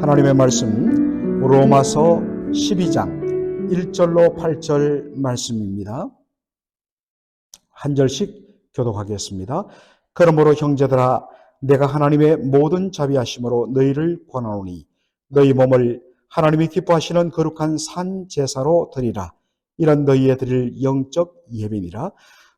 하나님의 말씀 로마서 12장 1절로 8절 말씀입니다. 한 절씩 교독하겠습니다. 그러므로 형제들아 내가 하나님의 모든 자비하심으로 너희를 권하노니 너희 몸을 하나님이 기뻐하시는 거룩한 산 제사로 드리라. 이런 너희의 드릴 영적 예배니라.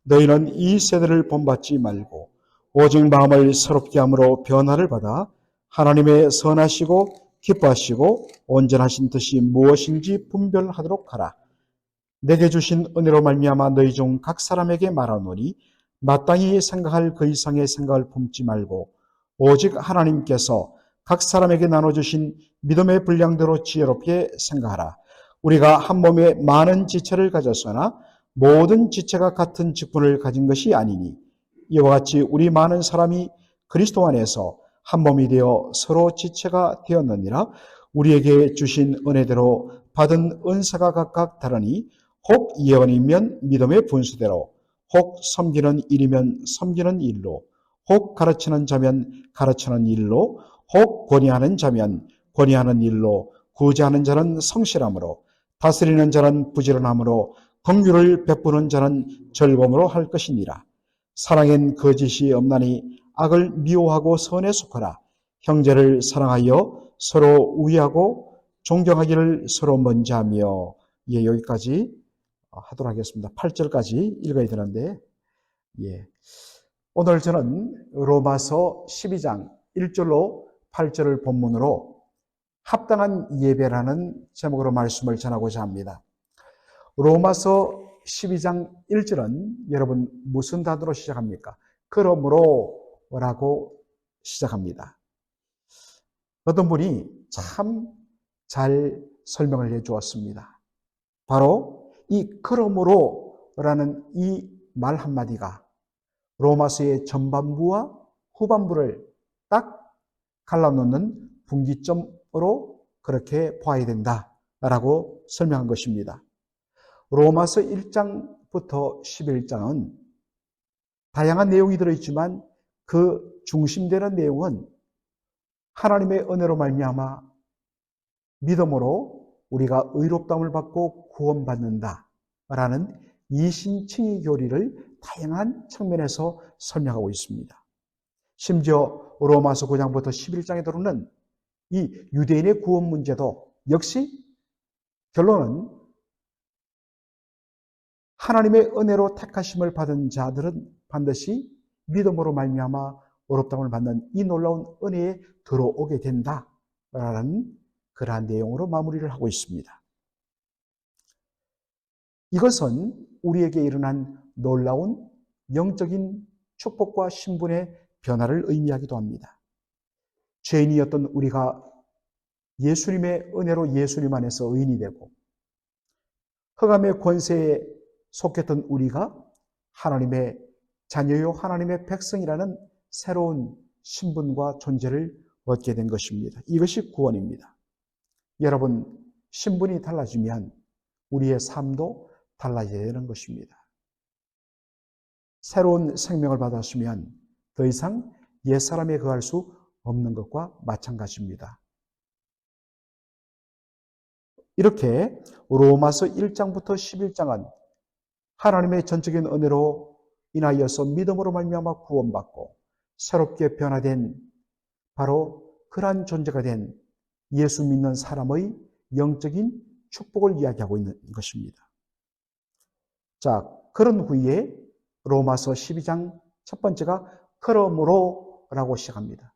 너희는 이 세대를 본받지 말고 오직 마음을 새롭게 함으로 변화를 받아 하나님의 선하시고 기뻐하시고 온전하신 뜻이 무엇인지 분별하도록 하라. 내게 주신 은혜로 말미암아 너희 중 각 사람에게 말하노니 마땅히 생각할 그 이상의 생각을 품지 말고 오직 하나님께서 각 사람에게 나눠주신 믿음의 분량대로 지혜롭게 생각하라. 우리가 한 몸에 많은 지체를 가졌으나 모든 지체가 같은 직분을 가진 것이 아니니 이와 같이 우리 많은 사람이 그리스도 안에서 한 몸이 되어 서로 지체가 되었느니라. 우리에게 주신 은혜대로 받은 은사가 각각 다르니 혹 예언이면 믿음의 분수대로, 혹 섬기는 일이면 섬기는 일로, 혹 가르치는 자면 가르치는 일로, 혹 권위하는 자면 권위하는 일로, 구제하는 자는 성실함으로, 다스리는 자는 부지런함으로, 긍휼을 베푸는 자는 즐거움으로 할 것이니라. 사랑엔 거짓이 없나니 악을 미워하고 선에 속하라. 형제를 사랑하여 서로 우애하고 존경하기를 서로 먼저 하며. 예, 여기까지 하도록 하겠습니다. 8절까지 읽어야 되는데, 예. 오늘 저는 로마서 12장 1절로 8절을 본문으로 합당한 예배라는 제목으로 말씀을 전하고자 합니다. 로마서 12장 1절은 여러분 무슨 단어로 시작합니까? 그러므로 라고 시작합니다. 어떤 분이 참 잘 설명을 해 주었습니다. 바로 이 그러므로라는 이 말 한마디가 로마서의 전반부와 후반부를 딱 갈라놓는 분기점으로 그렇게 봐야 된다라고 설명한 것입니다. 로마서 1장부터 11장은 다양한 내용이 들어있지만 그 중심되는 내용은 하나님의 은혜로 말미암아 믿음으로 우리가 의롭다함을 받고 구원받는다라는 이신칭의 교리를 다양한 측면에서 설명하고 있습니다. 심지어 로마서 9장부터 11장에 들어오는 이 유대인의 구원 문제도 역시 결론은 하나님의 은혜로 택하심을 받은 자들은 반드시 믿음으로 말미암아 의롭다함을 받는 이 놀라운 은혜에 들어오게 된다라는 그러한 내용으로 마무리를 하고 있습니다. 이것은 우리에게 일어난 놀라운 영적인 축복과 신분의 변화를 의미하기도 합니다. 죄인이었던 우리가 예수님의 은혜로 예수님 안에서 의인이 되고 흑암의 권세에 속했던 우리가 하나님의 자녀요 하나님의 백성이라는 새로운 신분과 존재를 얻게 된 것입니다. 이것이 구원입니다. 여러분, 신분이 달라지면 우리의 삶도 달라져야 되는 것입니다. 새로운 생명을 받았으면 더 이상 옛사람에 거할 수 없는 것과 마찬가지입니다. 이렇게 로마서 1장부터 11장은 하나님의 전적인 은혜로 인하여서 믿음으로 말미암아 구원받고 새롭게 변화된 바로 그러한 존재가 된 예수 믿는 사람의 영적인 축복을 이야기하고 있는 것입니다. 자, 그런 후에 로마서 12장 첫 번째가 그러므로라고 시작합니다.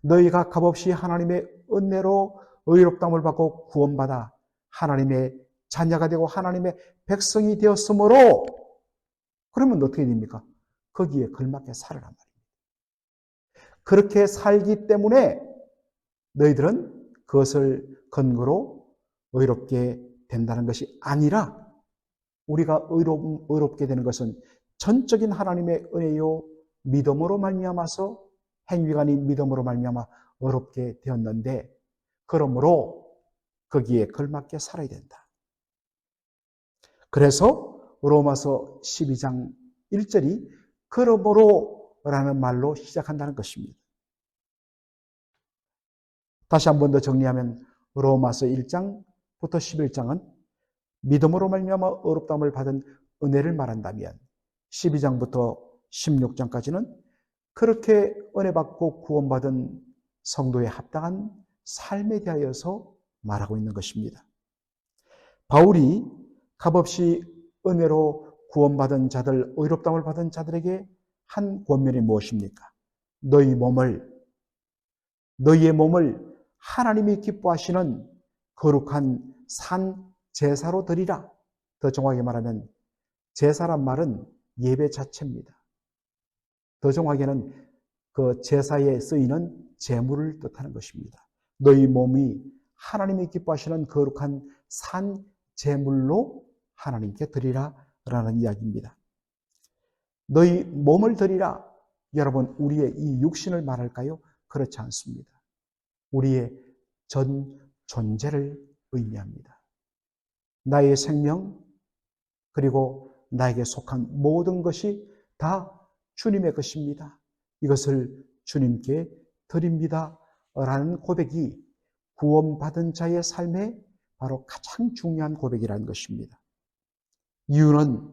너희가 값없이 하나님의 은혜로 의롭다함을 받고 구원받아 하나님의 자녀가 되고 하나님의 백성이 되었으므로 그러면 어떻게 됩니까? 거기에 걸맞게 살아란 말입니다. 그렇게 살기 때문에 너희들은 그것을 근거로 의롭게 된다는 것이 아니라 우리가 의롭게 되는 것은 전적인 하나님의 은혜요 믿음으로 말미암아서 행위가 아닌 믿음으로 말미암아 의롭게 되었는데 그러므로 거기에 걸맞게 살아야 된다. 그래서 로마서 12장 1절이 그러므로라는 말로 시작한다는 것입니다. 다시 한 번 더 정리하면 로마서 1장부터 11장은 믿음으로 말미암아 의롭다함을 받은 은혜를 말한다면 12장부터 16장까지는 그렇게 은혜 받고 구원받은 성도의 합당한 삶에 대하여서 말하고 있는 것입니다. 바울이 값없이 은혜로 구원받은 자들, 의롭다함을 받은 자들에게 한 권면이 무엇입니까? 너희의 몸을 하나님이 기뻐하시는 거룩한 산 제사로 드리라. 더 정확하게 말하면 제사란 말은 예배 자체입니다. 더 정확하게는 그 제사에 쓰이는 제물을 뜻하는 것입니다. 너희 몸이 하나님이 기뻐하시는 거룩한 산 제물로 하나님께 드리라 라는 이야기입니다. 너희 몸을 드리라. 여러분, 우리의 이 육신을 말할까요? 그렇지 않습니다. 우리의 전 존재를 의미합니다. 나의 생명, 그리고 나에게 속한 모든 것이 다 주님의 것입니다. 이것을 주님께 드립니다 라는 고백이 구원받은 자의 삶에 바로 가장 중요한 고백이라는 것입니다. 이유는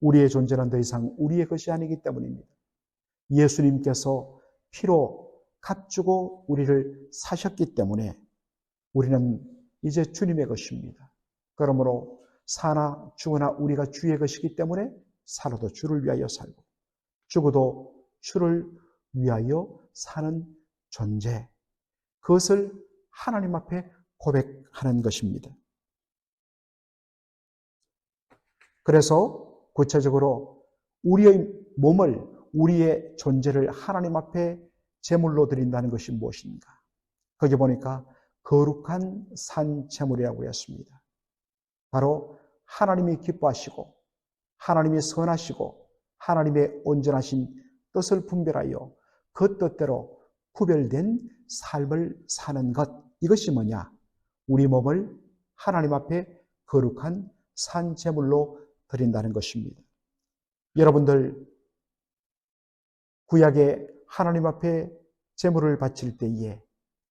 우리의 존재는 더 이상 우리의 것이 아니기 때문입니다. 예수님께서 피로 값주고 우리를 사셨기 때문에 우리는 이제 주님의 것입니다. 그러므로 사나 죽으나 우리가 주의 것이기 때문에 살아도 주를 위하여 살고 죽어도 주를 위하여 사는 존재, 그것을 하나님 앞에 고백하는 것입니다. 그래서 구체적으로 우리의 몸을, 우리의 존재를 하나님 앞에 제물로 드린다는 것이 무엇인가? 거기 보니까 거룩한 산 제물이라고 했습니다. 바로 하나님이 기뻐하시고 하나님이 선하시고 하나님의 온전하신 뜻을 분별하여 그 뜻대로 구별된 삶을 사는 것, 이것이 뭐냐? 우리 몸을 하나님 앞에 거룩한 산 제물로 드린다는 것입니다. 여러분들 구약에 하나님 앞에 제물을 바칠 때에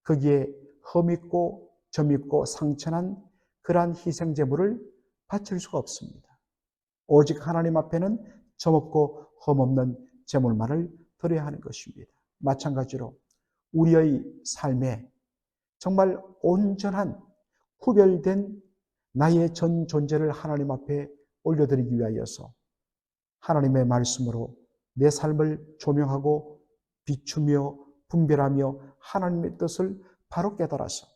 거기에 흠 있고 점 있고 상처난 그러한 희생 제물을 바칠 수가 없습니다. 오직 하나님 앞에는 점 없고 흠 없는 제물만을 드려야 하는 것입니다. 마찬가지로 우리의 삶에 정말 온전한 구별된 나의 전 존재를 하나님 앞에 올려드리기 위하여서 하나님의 말씀으로 내 삶을 조명하고 비추며 분별하며 하나님의 뜻을 바로 깨달아서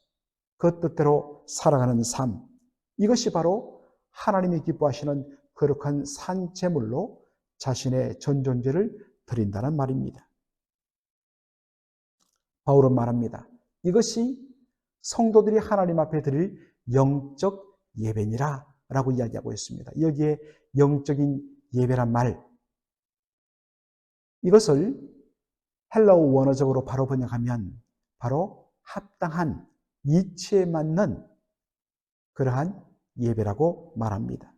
그 뜻대로 살아가는 삶, 이것이 바로 하나님이 기뻐하시는 거룩한 산 제물로 자신의 전 존재를 드린다는 말입니다. 바울은 말합니다. 이것이 성도들이 하나님 앞에 드릴 영적 예배니라 라고 이야기하고 있습니다. 여기에 영적인 예배란 말, 이것을 헬라어 원어적으로 바로 번역하면 바로 합당한, 이치에 맞는 그러한 예배라고 말합니다.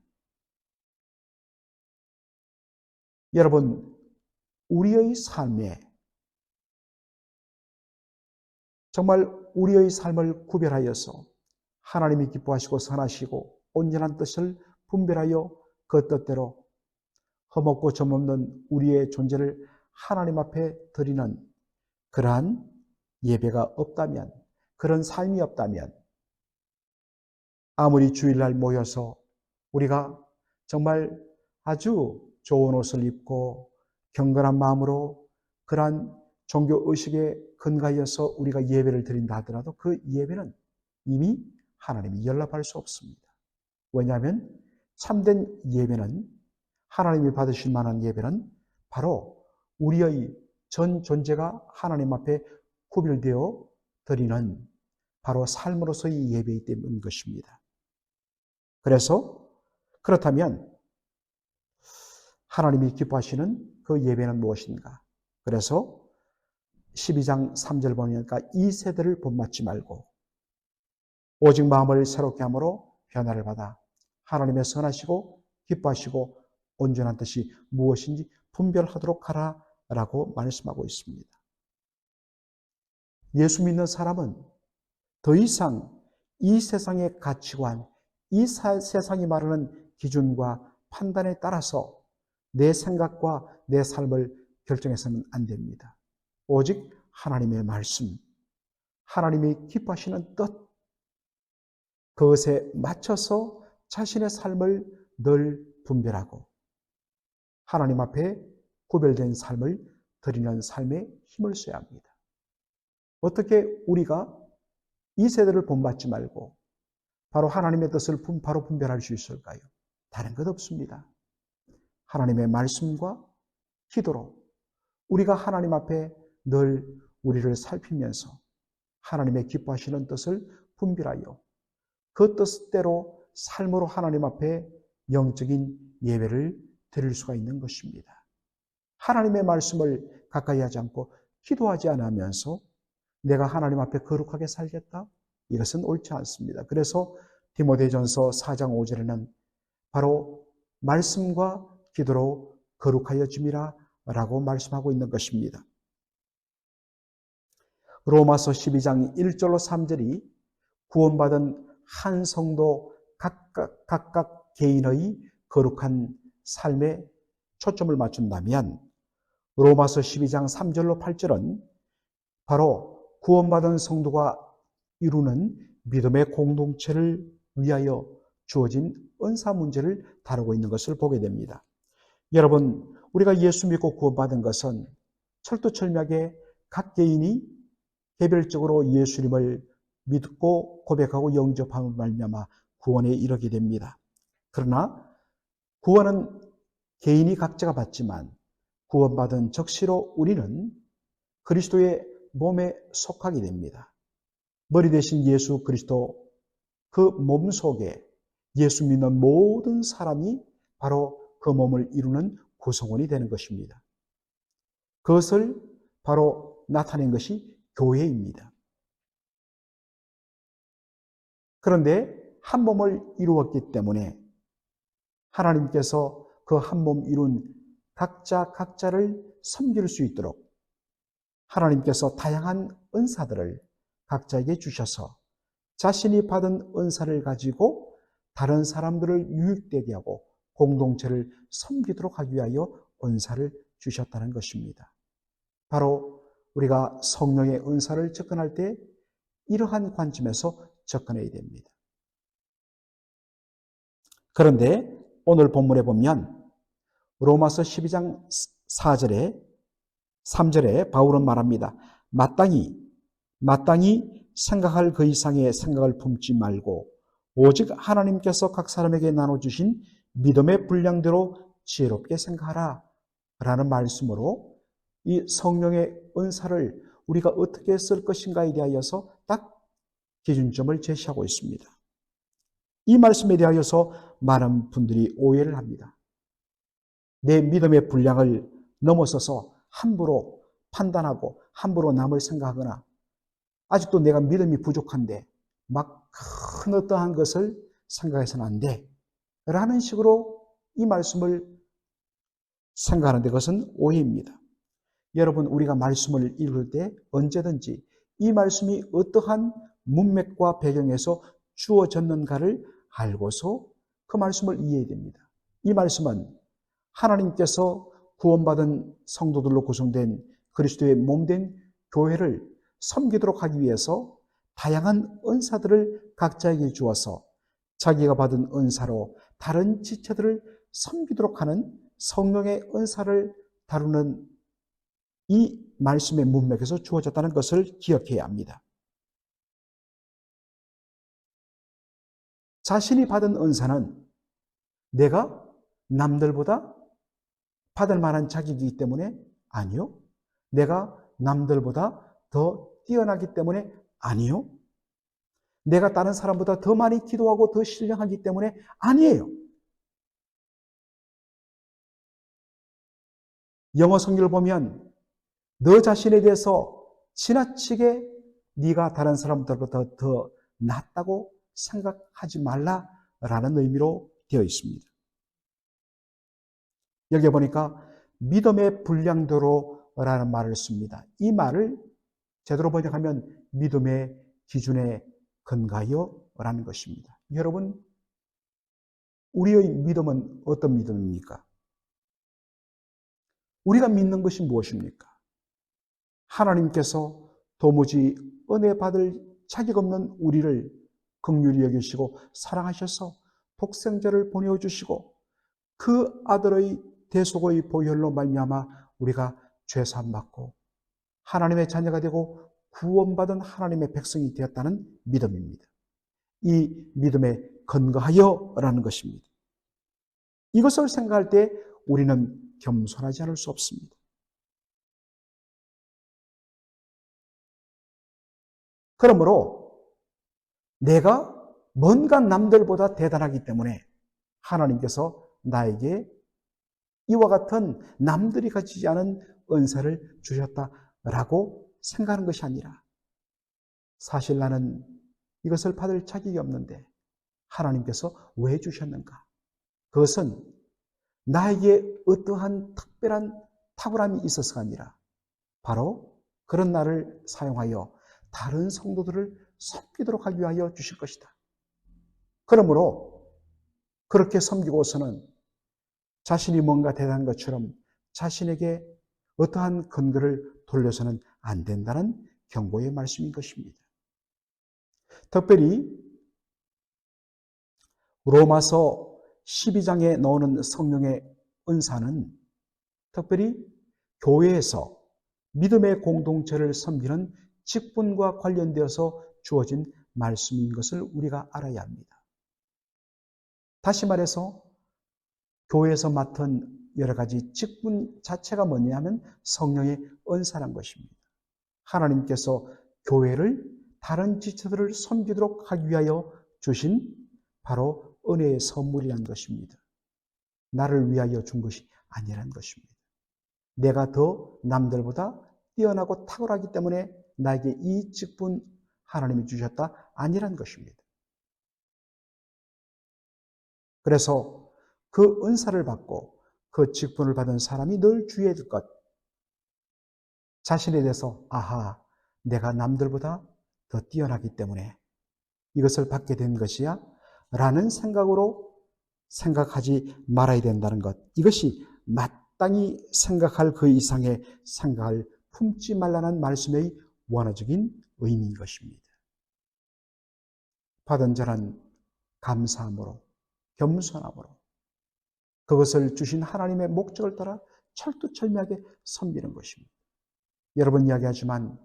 여러분, 우리의 삶에 정말 우리의 삶을 구별하여서 하나님이 기뻐하시고 선하시고 온전한 뜻을 분별하여 그 뜻대로 흠없고 점없는 우리의 존재를 하나님 앞에 드리는 그러한 예배가 없다면, 그런 삶이 없다면, 아무리 주일날 모여서 우리가 정말 아주 좋은 옷을 입고 경건한 마음으로 그러한 종교의식에 근거하여서 우리가 예배를 드린다 하더라도 그 예배는 이미 하나님이 연락할 수 없습니다. 왜냐하면 참된 예배는, 하나님이 받으실 만한 예배는 바로 우리의 전 존재가 하나님 앞에 구별되어 드리는 바로 삶으로서의 예배이기 때문인 것입니다. 그래서 그렇다면 하나님이 기뻐하시는 그 예배는 무엇인가? 그래서 12장 3절 보니까 이 세대를 본받지 말고 오직 마음을 새롭게 함으로 변화를 받아 하나님의 선하시고 기뻐하시고 온전한 뜻이 무엇인지 분별하도록 하라 라고 말씀하고 있습니다. 예수 믿는 사람은 더 이상 이 세상의 가치관, 이 세상이 말하는 기준과 판단에 따라서 내 생각과 내 삶을 결정해서는 안 됩니다. 오직 하나님의 말씀, 하나님이 기뻐하시는 뜻, 그것에 맞춰서 자신의 삶을 늘 분별하고 하나님 앞에 구별된 삶을 드리는 삶에 힘을 써야 합니다. 어떻게 우리가 이 세대를 본받지 말고 바로 하나님의 뜻을 바로 분별할 수 있을까요? 다른 것 없습니다. 하나님의 말씀과 기도로 우리가 하나님 앞에 늘 우리를 살피면서 하나님의 기뻐하시는 뜻을 분별하여 그 뜻대로 삶으로 하나님 앞에 영적인 예배를 드릴 수가 있는 것입니다. 하나님의 말씀을 가까이 하지 않고 기도하지 않으면서 내가 하나님 앞에 거룩하게 살겠다? 이것은 옳지 않습니다. 그래서 디모데전서 4장 5절에는 바로 말씀과 기도로 거룩하여짐이라 라고 말씀하고 있는 것입니다. 로마서 12장 1절로 3절이 구원받은 한 성도 각각 개인의 거룩한 삶에 초점을 맞춘다면 로마서 12장 3절로 8절은 바로 구원받은 성도가 이루는 믿음의 공동체를 위하여 주어진 은사 문제를 다루고 있는 것을 보게 됩니다. 여러분, 우리가 예수 믿고 구원받은 것은 철두철미하게 각 개인이 개별적으로 예수님을 믿고 고백하고 영접함을 말미암아 구원에 이르게 됩니다. 그러나 구원은 개인이 각자가 받지만 구원받은 적시로 우리는 그리스도의 몸에 속하게 됩니다. 머리 대신 예수 그리스도 그 몸 속에 예수 믿는 모든 사람이 바로 그 몸을 이루는 구성원이 되는 것입니다. 그것을 바로 나타낸 것이 교회입니다. 그런데 한 몸을 이루었기 때문에 하나님께서 그 한 몸 이룬 각자를 섬길 수 있도록 하나님께서 다양한 은사들을 각자에게 주셔서 자신이 받은 은사를 가지고 다른 사람들을 유익되게 하고 공동체를 섬기도록 하기 위하여 은사를 주셨다는 것입니다. 바로 우리가 성령의 은사를 접근할 때 이러한 관점에서 접근해야 됩니다. 그런데 오늘 본문에 보면 로마서 12장 4절에 3절에 바울은 말합니다. 마땅히 생각할 그 이상의 생각을 품지 말고 오직 하나님께서 각 사람에게 나눠주신 믿음의 분량대로 지혜롭게 생각하라 라는 말씀으로 이 성령의 은사를 우리가 어떻게 쓸 것인가에 대하여서 딱 기준점을 제시하고 있습니다. 이 말씀에 대하여서 많은 분들이 오해를 합니다. 내 믿음의 분량을 넘어서서 함부로 판단하고 함부로 남을 생각하거나 아직도 내가 믿음이 부족한데 막 큰 어떠한 것을 생각해서는 안 돼 라는 식으로 이 말씀을 생각하는데 그것은 오해입니다. 여러분, 우리가 말씀을 읽을 때 언제든지 이 말씀이 어떠한 문맥과 배경에서 주어졌는가를 알고서 그 말씀을 이해해야 됩니다. 이 말씀은 하나님께서 구원받은 성도들로 구성된 그리스도의 몸된 교회를 섬기도록 하기 위해서 다양한 은사들을 각자에게 주어서 자기가 받은 은사로 다른 지체들을 섬기도록 하는 성령의 은사를 다루는 이 말씀의 문맥에서 주어졌다는 것을 기억해야 합니다. 자신이 받은 은사는 내가 남들보다 받을 만한 자격이기 때문에 아니요. 내가 남들보다 더 뛰어나기 때문에 아니요. 내가 다른 사람보다 더 많이 기도하고 더 신령하기 때문에 아니에요. 영어 성경을 보면 너 자신에 대해서 지나치게 네가 다른 사람들보다 더 낫다고 생각하지 말라라는 의미로 되어 있습니다. 여기 보니까 믿음의 분량대로라는 말을 씁니다. 이 말을 제대로 번역하면 믿음의 기준에 근거하여라는 것입니다. 여러분, 우리의 믿음은 어떤 믿음입니까? 우리가 믿는 것이 무엇입니까? 하나님께서 도무지 은혜 받을 자격 없는 우리를 긍휼히 여기시고 사랑하셔서 독생자를 보내주시고 그 아들의 대속의 보혈로 말미암아 우리가 죄사함 받고 하나님의 자녀가 되고 구원받은 하나님의 백성이 되었다는 믿음입니다. 이 믿음에 근거하여라는 것입니다. 이것을 생각할 때 우리는 겸손하지 않을 수 없습니다. 그러므로 내가 뭔가 남들보다 대단하기 때문에 하나님께서 나에게 이와 같은 남들이 가지지 않은 은사를 주셨다라고 생각하는 것이 아니라 사실 나는 이것을 받을 자격이 없는데 하나님께서 왜 주셨는가? 그것은 나에게 어떠한 특별한 탁월함이 있어서가 아니라 바로 그런 나를 사용하여 다른 성도들을 섬기도록 하기 위하여 주실 것이다. 그러므로 그렇게 섬기고서는 자신이 뭔가 대단한 것처럼 자신에게 어떠한 근거를 돌려서는 안 된다는 경고의 말씀인 것입니다. 특별히 로마서 12장에 나오는 성령의 은사는 특별히 교회에서 믿음의 공동체를 섬기는 직분과 관련되어서 주어진 말씀인 것을 우리가 알아야 합니다. 다시 말해서 교회에서 맡은 여러 가지 직분 자체가 뭐냐면 성령의 은사란 것입니다. 하나님께서 교회를 다른 지체들을 섬기도록 하기 위하여 주신 바로 은혜의 선물이란 것입니다. 나를 위하여 준 것이 아니란 것입니다. 내가 더 남들보다 뛰어나고 탁월하기 때문에 나에게 이 직분 하나님이 주셨다 아니란 것입니다. 그래서 그 은사를 받고 그 직분을 받은 사람이 늘 주의해야 될 것, 자신에 대해서 아하, 내가 남들보다 더 뛰어나기 때문에 이것을 받게 된 것이야 라는 생각으로 생각하지 말아야 된다는 것, 이것이 마땅히 생각할 그 이상의 생각을 품지 말라는 말씀의 원어적인 의미인 것입니다. 받은 자는 감사함으로 겸손함으로 그것을 주신 하나님의 목적을 따라 철두철미하게 섬기는 것입니다. 여러분 이야기하지만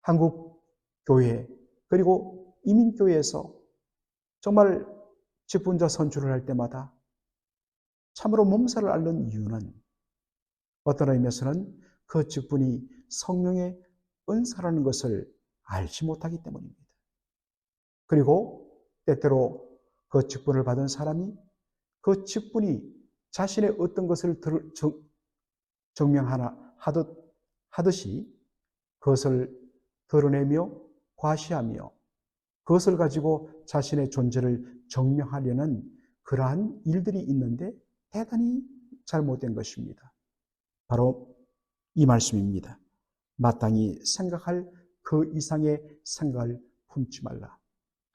한국 교회 그리고 이민교회에서 정말 직분자 선출을 할 때마다 참으로 몸살을 앓는 이유는 어떤 의미에서는 그 직분이 성령의 은사라는 것을 알지 못하기 때문입니다. 그리고 때때로 그 직분을 받은 사람이 그 직분이 자신의 어떤 것을 증명하듯이 그것을 드러내며 과시하며 그것을 가지고 자신의 존재를 증명하려는 그러한 일들이 있는데 대단히 잘못된 것입니다. 바로 이 말씀입니다. 마땅히 생각할 그 이상의 생각을 품지 말라.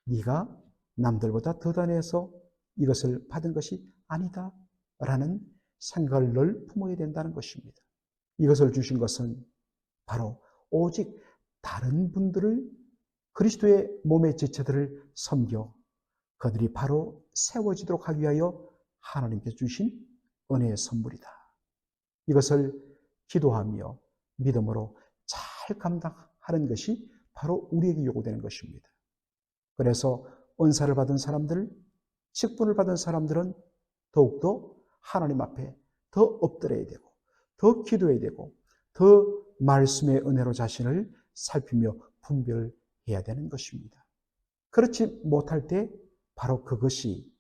네가 남들보다 더 대단해서 이것을 받은 것이 아니다 라는 생각을 늘 품어야 된다는 것입니다. 이것을 주신 것은 바로 오직 다른 분들을 그리스도의 몸의 지체들을 섬겨 그들이 바로 세워지도록 하기 위하여 하나님께 주신 은혜의 선물이다. 이것을 기도하며 믿음으로 잘 감당하는 것이 바로 우리에게 요구되는 것입니다. 그래서 은사를 받은 사람들, 직분을 받은 사람들은 더욱더 하나님 앞에 더 엎드려야 되고 더 기도해야 되고 더 말씀의 은혜로 자신을 살피며 분별해야 되는 것입니다. 그렇지 못할 때 바로 그것이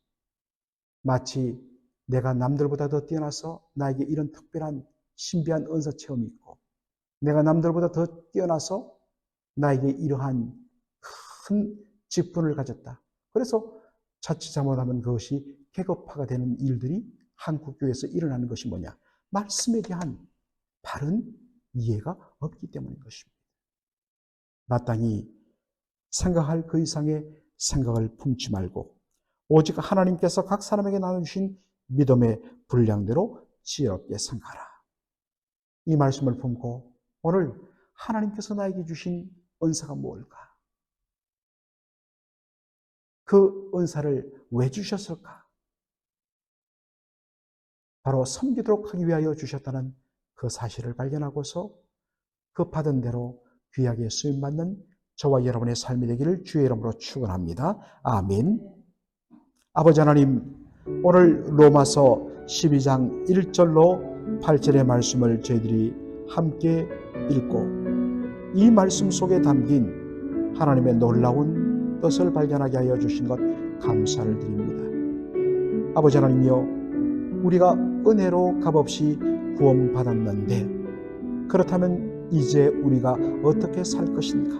마치 내가 남들보다 더 뛰어나서 나에게 이런 특별한 신비한 은사 체험이 있고 내가 남들보다 더 뛰어나서 나에게 이러한 큰 직분을 가졌다. 그래서 자칫 잘못하면 그것이 계급화가 되는 일들이 한국교회에서 일어나는 것이 뭐냐? 말씀에 대한 바른 이해가 없기 때문인 것입니다. 마땅히 생각할 그 이상의 생각을 품지 말고 오직 하나님께서 각 사람에게 나눠주신 믿음의 분량대로 지혜롭게 생각하라. 이 말씀을 품고 오늘 하나님께서 나에게 주신 은사가 무엇일까? 그 은사를 왜 주셨을까? 바로 섬기도록 하기 위하여 주셨다는 그 사실을 발견하고서 그 받은 대로 귀하게 쓰임받는 저와 여러분의 삶이 되기를 주의 이름으로 축원합니다. 아멘. 아버지 하나님, 오늘 로마서 12장 1절로 8절의 말씀을 저희들이 함께 읽고 이 말씀 속에 담긴 하나님의 놀라운 뜻을 발견하게 하여 주신 것 감사를 드립니다. 아버지 하나님이여, 우리가 은혜로 값없이 구원받았는데 그렇다면 이제 우리가 어떻게 살 것인가?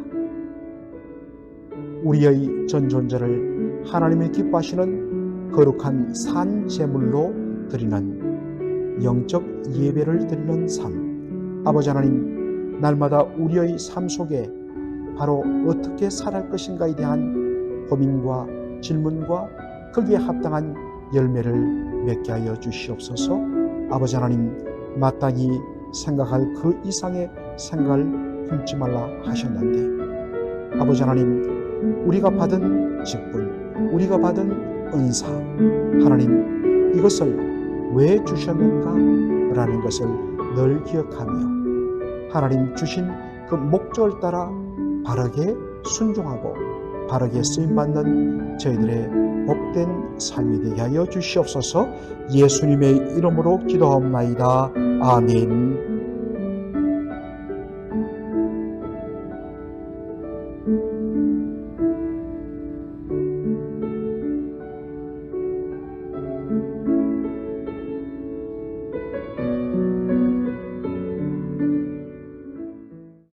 우리의 전 존재를 하나님이 기뻐하시는 거룩한 산 제물로 드리는 영적 예배를 드리는 삶. 아버지 하나님, 날마다 우리의 삶 속에 바로 어떻게 살아갈 것인가에 대한 고민과 질문과 거기에 합당한 열매를 맺게 하여 주시옵소서. 아버지 하나님, 마땅히 생각할 그 이상의 생각을 품지 말라 하셨는데 아버지 하나님, 우리가 받은 직분, 우리가 받은 은사, 하나님 이것을 왜 주셨는가? 라는 것을 늘 기억하며 하나님 주신 그 목적을 따라 바르게 순종하고 바르게 쓰임받는 저희들의 복된 삶이 되게 하여 주시옵소서. 예수님의 이름으로 기도하옵나이다. 아멘.